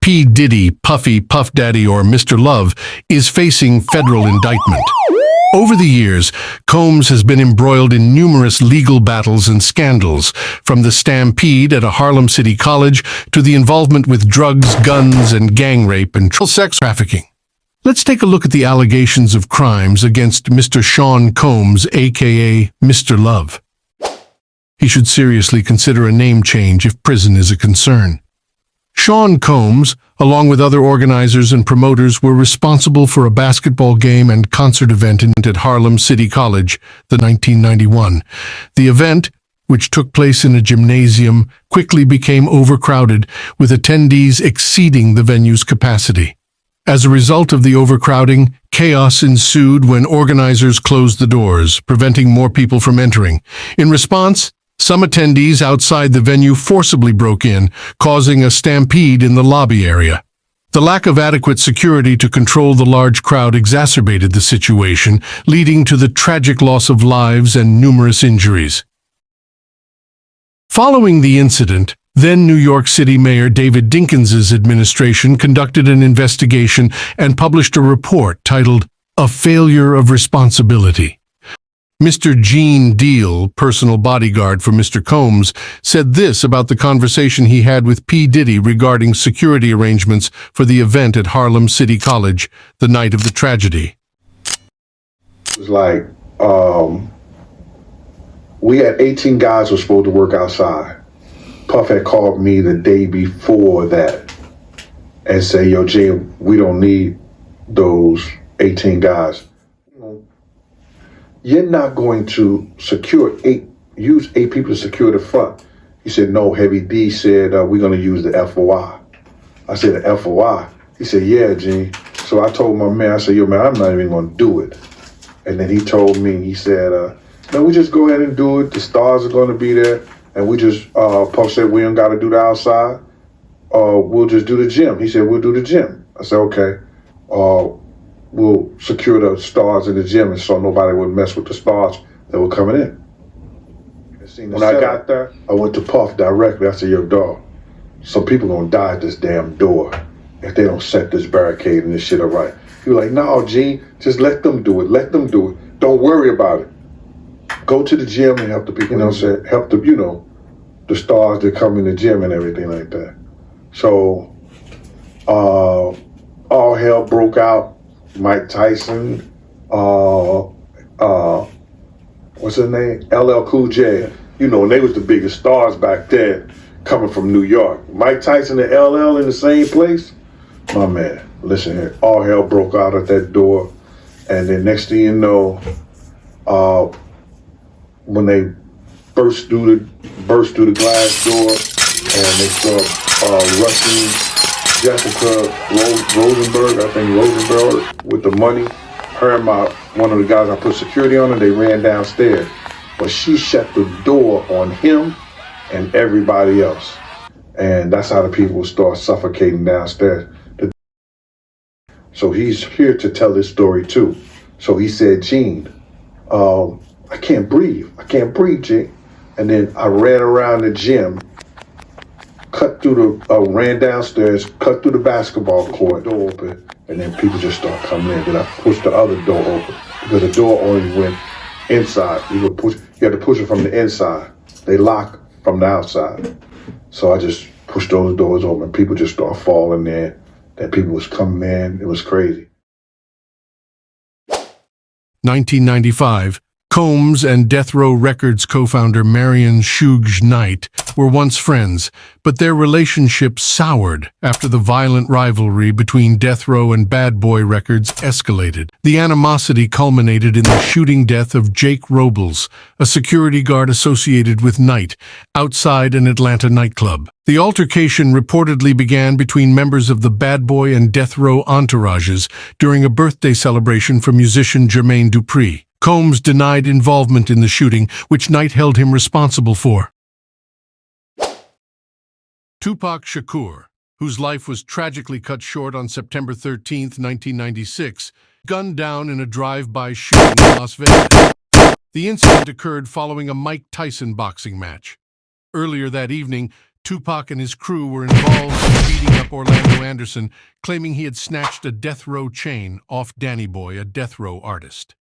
P. Diddy, Puffy, Puff Daddy, or Mr. Love, is facing federal indictment. Over the years, Combs has been embroiled in numerous legal battles and scandals, from the stampede at a Harlem City college to the involvement with drugs, guns, and gang rape and sex trafficking. Let's take a look at the allegations of crimes against Mr. Sean Combs, aka Mr. Love. He should seriously consider a name change if prison is a concern. Sean Combs, along with other organizers and promoters, were responsible for a basketball game and concert event at Harlem City College, the 1991. The event, which took place in a gymnasium, quickly became overcrowded, with attendees exceeding the venue's capacity. As a result of the overcrowding, chaos ensued when organizers closed the doors, preventing more people from entering. In response, some attendees outside the venue forcibly broke in, causing a stampede in the lobby area. The lack of adequate security to control the large crowd exacerbated the situation, leading to the tragic loss of lives and numerous injuries. Following the incident, then New York City Mayor David Dinkins's administration conducted an investigation and published a report titled, "A Failure of Responsibility." Mr. Gene Deal, personal bodyguard for Mr. Combs, said this about the conversation he had with P. Diddy regarding security arrangements for the event at Harlem City College the night of the tragedy. It was like, we had 18 guys who were supposed to work outside. Puff had called me the day before that and said, "Yo, Gene, we don't need those 18 guys. You're not going to use eight people to secure the front." He said, "No, Heavy D said, we're going to use the FOI. I said, "The FOI? He said, "Yeah, Gene." So I told my man, I said, "Yo, man, I'm not even going to do it." And then he told me, he said, "No, we just go ahead and do it. The stars are going to be there. And we just, Puff said, we don't got to do the outside. We'll just do the gym." He said, "We'll do the gym." I said, "Okay. We'll secure the stars in the gym and so nobody would mess with the stars that were coming in." When I got there, I went to Puff directly. I said, "Yo, dog, some people gonna die at this damn door if they don't set this barricade and this shit up right." He was like, "No, Gene, just let them do it. Let them do it. Don't worry about it. Go to the gym and help the people, help the, the stars that come in the gym and everything like that." So, all hell broke out. Mike Tyson, what's his name? LL Cool J. And they was the biggest stars back then coming from New York. Mike Tyson and LL in the same place? My man, listen here. All hell broke out at that door. And then next thing you know, when they burst through the glass door and they start rushing Jessica Rosenberg, I think Rosenberg, with the money. Her and one of the guys I put security on, and they ran downstairs. But she shut the door on him and everybody else. And that's how the people start suffocating downstairs. So he's here to tell this story too. So he said, "Gene, I can't breathe. I can't breathe, Gene." And then I ran around the gym, ran downstairs, cut through the basketball court, door open, and then people just start coming in. Then I pushed the other door open because the door only went inside. You had to push it from the inside. They lock from the outside. So I just pushed those doors open. People just start falling in. Then people was coming in. It was crazy. 1995. Combs and Death Row Records co-founder Marion Suge Knight were once friends, but their relationship soured after the violent rivalry between Death Row and Bad Boy Records escalated. The animosity culminated in the shooting death of Jake Robles, a security guard associated with Knight, outside an Atlanta nightclub. The altercation reportedly began between members of the Bad Boy and Death Row entourages during a birthday celebration for musician Jermaine Dupri. Combs denied involvement in the shooting, which Knight held him responsible for. Tupac Shakur, whose life was tragically cut short on September 13, 1996, gunned down in a drive-by shooting in Las Vegas. The incident occurred following a Mike Tyson boxing match. Earlier that evening, Tupac and his crew were involved in beating up Orlando Anderson, claiming he had snatched a death row chain off Danny Boy, a death row artist.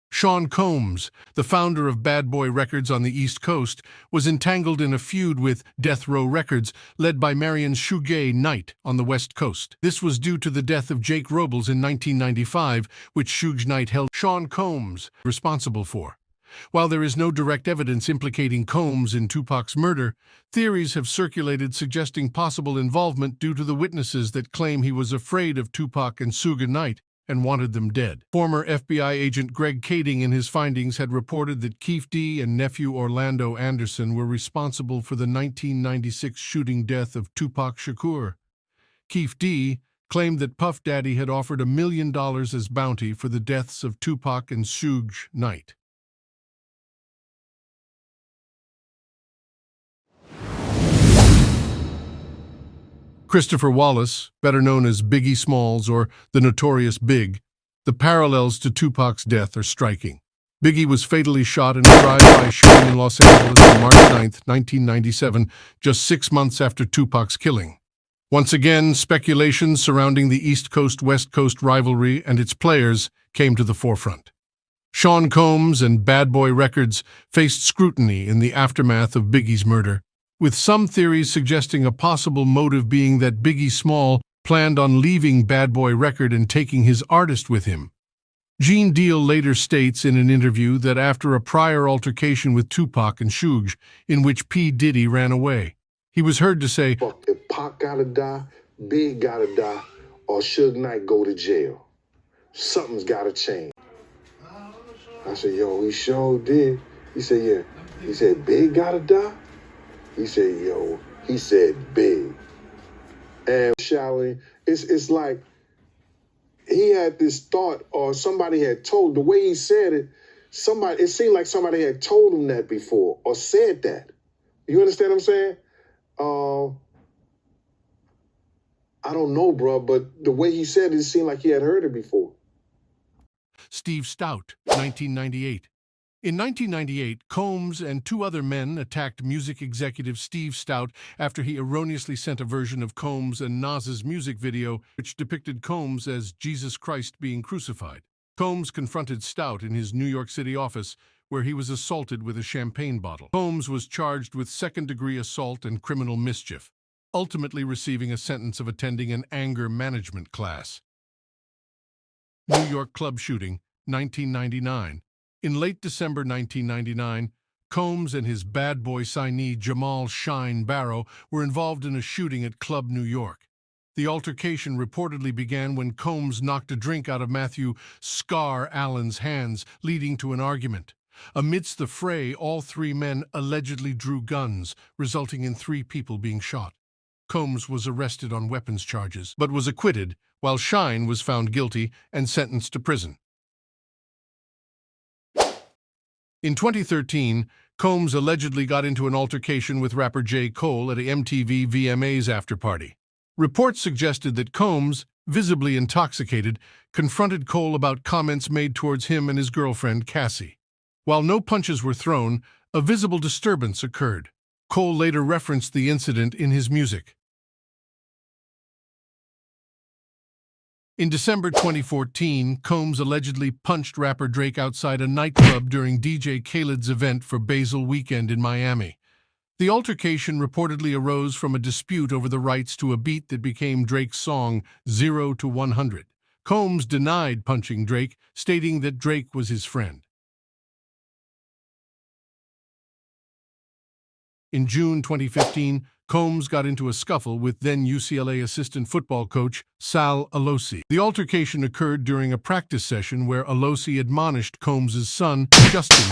Sean Combs, the founder of Bad Boy Records on the East Coast, was entangled in a feud with Death Row Records, led by Marion Suge Knight on the West Coast. This was due to the death of Jake Robles in 1995, which Suge Knight held Sean Combs responsible for. While there is no direct evidence implicating Combs in Tupac's murder, theories have circulated suggesting possible involvement due to the witnesses that claim he was afraid of Tupac and Suge Knight and wanted them dead. Former FBI agent Greg Kading in his findings had reported that Keefe D and nephew Orlando Anderson were responsible for the 1996 shooting death of Tupac Shakur. Keefe D claimed that Puff Daddy had offered $1 million as bounty for the deaths of Tupac and Suge Knight. Christopher Wallace, better known as Biggie Smalls or the Notorious Big, the parallels to Tupac's death are striking. Biggie was fatally shot in a drive-by shooting in Los Angeles on March 9, 1997, just 6 months after Tupac's killing. Once again, speculations surrounding the East Coast-West Coast rivalry and its players came to the forefront. Sean Combs and Bad Boy Records faced scrutiny in the aftermath of Biggie's murder, with some theories suggesting a possible motive being that Biggie Small planned on leaving Bad Boy Record and taking his artist with him. Gene Deal later states in an interview that after a prior altercation with Tupac and Suge, in which P. Diddy ran away, he was heard to say, "Fuck, if Pac gotta die, Big gotta die, or Suge Knight go to jail. Something's gotta change." I said, "Yo, he sure did." He said, "Yeah." He said, "Big gotta die?" He said, "Yo," he said, "Big." And Shally, it's like he had this thought, or somebody had told, the way he said it, it seemed like somebody had told him that before, or said that. You understand what I'm saying? I don't know, bro, but the way he said it seemed like he had heard it before. Steve Stout, 1998. In 1998, Combs and 2 other men attacked music executive Steve Stout after he erroneously sent a version of Combs and Nas's music video which depicted Combs as Jesus Christ being crucified. Combs confronted Stout in his New York City office, where he was assaulted with a champagne bottle. Combs was charged with second-degree assault and criminal mischief, ultimately receiving a sentence of attending an anger management class. New York club shooting, 1999. In late December 1999, Combs and his bad boy signee Jamal Shine Barrow were involved in a shooting at Club New York. The altercation reportedly began when Combs knocked a drink out of Matthew "Scar" Allen's hands, leading to an argument. Amidst the fray, all 3 men allegedly drew guns, resulting in 3 people being shot. Combs was arrested on weapons charges, but was acquitted, while Shine was found guilty and sentenced to prison. In 2013, Combs allegedly got into an altercation with rapper J. Cole at a MTV VMAs after-party. Reports suggested that Combs, visibly intoxicated, confronted Cole about comments made towards him and his girlfriend, Cassie. While no punches were thrown, a visible disturbance occurred. Cole later referenced the incident in his music. In December 2014, Combs allegedly punched rapper Drake outside a nightclub during DJ Khaled's event for Basil Weekend in Miami. The altercation reportedly arose from a dispute over the rights to a beat that became Drake's song 0 to 100. Combs denied punching Drake, stating that Drake was his friend. In June 2015, Combs got into a scuffle with then UCLA assistant football coach Sal Alosi. The altercation occurred during a practice session where Alosi admonished Combs' son, Justin.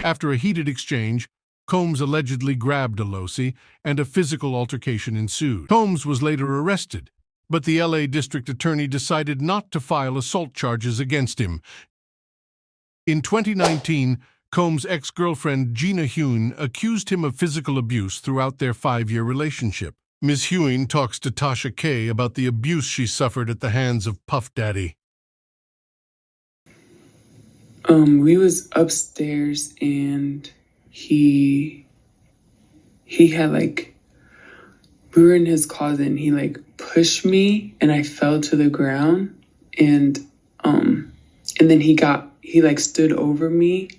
After a heated exchange, Combs allegedly grabbed Alosi, and a physical altercation ensued. Combs was later arrested, but the LA district attorney decided not to file assault charges against him. In 2019, Combs' ex-girlfriend Gina Hune accused him of physical abuse throughout their 5-year relationship. Ms. Hune talks to Tasha K about the abuse she suffered at the hands of Puff Daddy. We was upstairs and he had like we were in his closet and he like pushed me and I fell to the ground and then he like stood over me.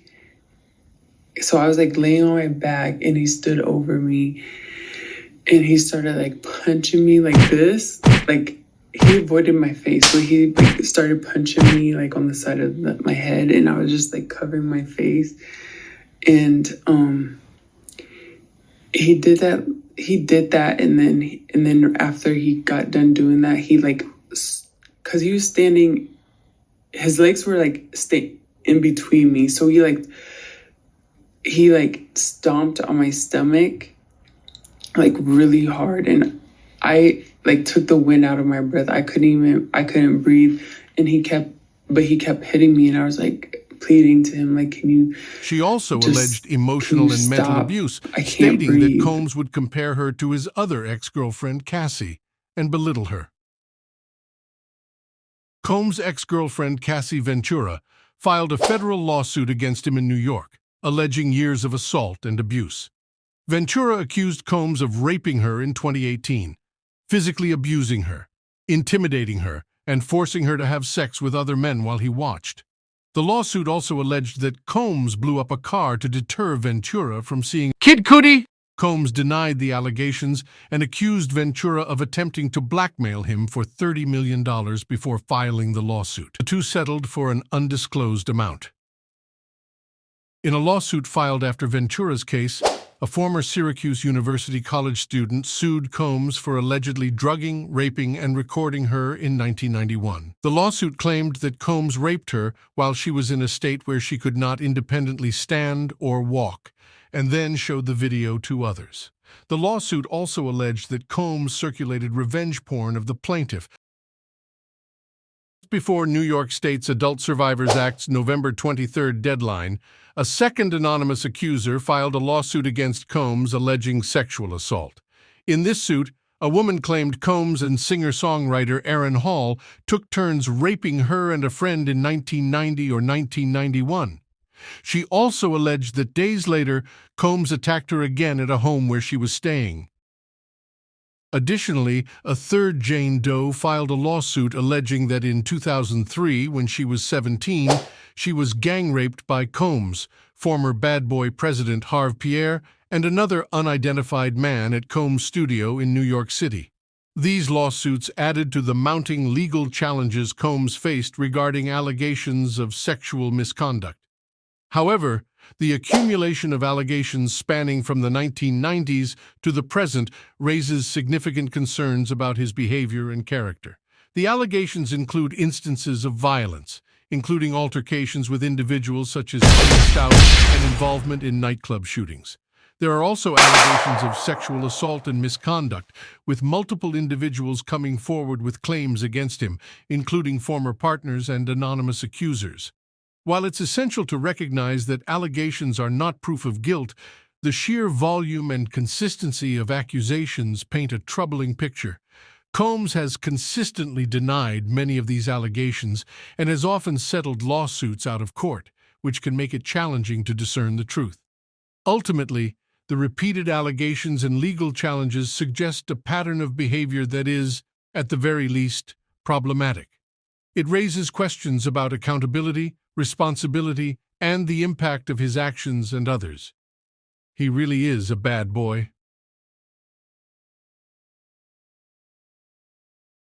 So I was like laying on my back and he stood over me and he started like punching me like this. Like he avoided my face, but he like started punching me like on the side of my head and I was just like covering my face. And he did that and then after he got done doing that, he like, because he was standing, his legs were like in between me, so he stomped on my stomach like really hard and I like took the wind out of my breath. I couldn't breathe and he kept hitting me and I was like pleading to him, like, can you... She also alleged emotional and mental abuse, stating that Combs would compare her to his other ex-girlfriend, Cassie, and belittle her. Combs' ex-girlfriend, Cassie Ventura, filed a federal lawsuit against him in New York, alleging years of assault and abuse. Ventura accused Combs of raping her in 2018, physically abusing her, intimidating her, and forcing her to have sex with other men while he watched. The lawsuit also alleged that Combs blew up a car to deter Ventura from seeing Kid Cudi. Combs denied the allegations and accused Ventura of attempting to blackmail him for $30 million before filing the lawsuit. The two settled for an undisclosed amount. In a lawsuit filed after Ventura's case, a former Syracuse University college student sued Combs for allegedly drugging, raping, and recording her in 1991. The lawsuit claimed that Combs raped her while she was in a state where she could not independently stand or walk, and then showed the video to others. The lawsuit also alleged that Combs circulated revenge porn of the plaintiff. Before New York State's Adult Survivors Act's November 23rd deadline, a second anonymous accuser filed a lawsuit against Combs alleging sexual assault. In this suit, a woman claimed Combs and singer-songwriter Aaron Hall took turns raping her and a friend in 1990 or 1991. She also alleged that days later, Combs attacked her again at a home where she was staying. Additionally, a third Jane Doe filed a lawsuit alleging that in 2003, when she was 17, she was gang-raped by Combs, former Bad Boy president Harve Pierre, and another unidentified man at Combs' studio in New York City. These lawsuits added to the mounting legal challenges Combs faced regarding allegations of sexual misconduct. However, the accumulation of allegations spanning from the 1990s to the present raises significant concerns about his behavior and character. The allegations include instances of violence, including altercations with individuals such as Stout and involvement in nightclub shootings. There are also allegations of sexual assault and misconduct, with multiple individuals coming forward with claims against him, including former partners and anonymous accusers. While it's essential to recognize that allegations are not proof of guilt, the sheer volume and consistency of accusations paint a troubling picture. Combs has consistently denied many of these allegations and has often settled lawsuits out of court, which can make it challenging to discern the truth. Ultimately, the repeated allegations and legal challenges suggest a pattern of behavior that is, at the very least, problematic. It raises questions about accountability, responsibility, and the impact of his actions and others. He really is a bad boy.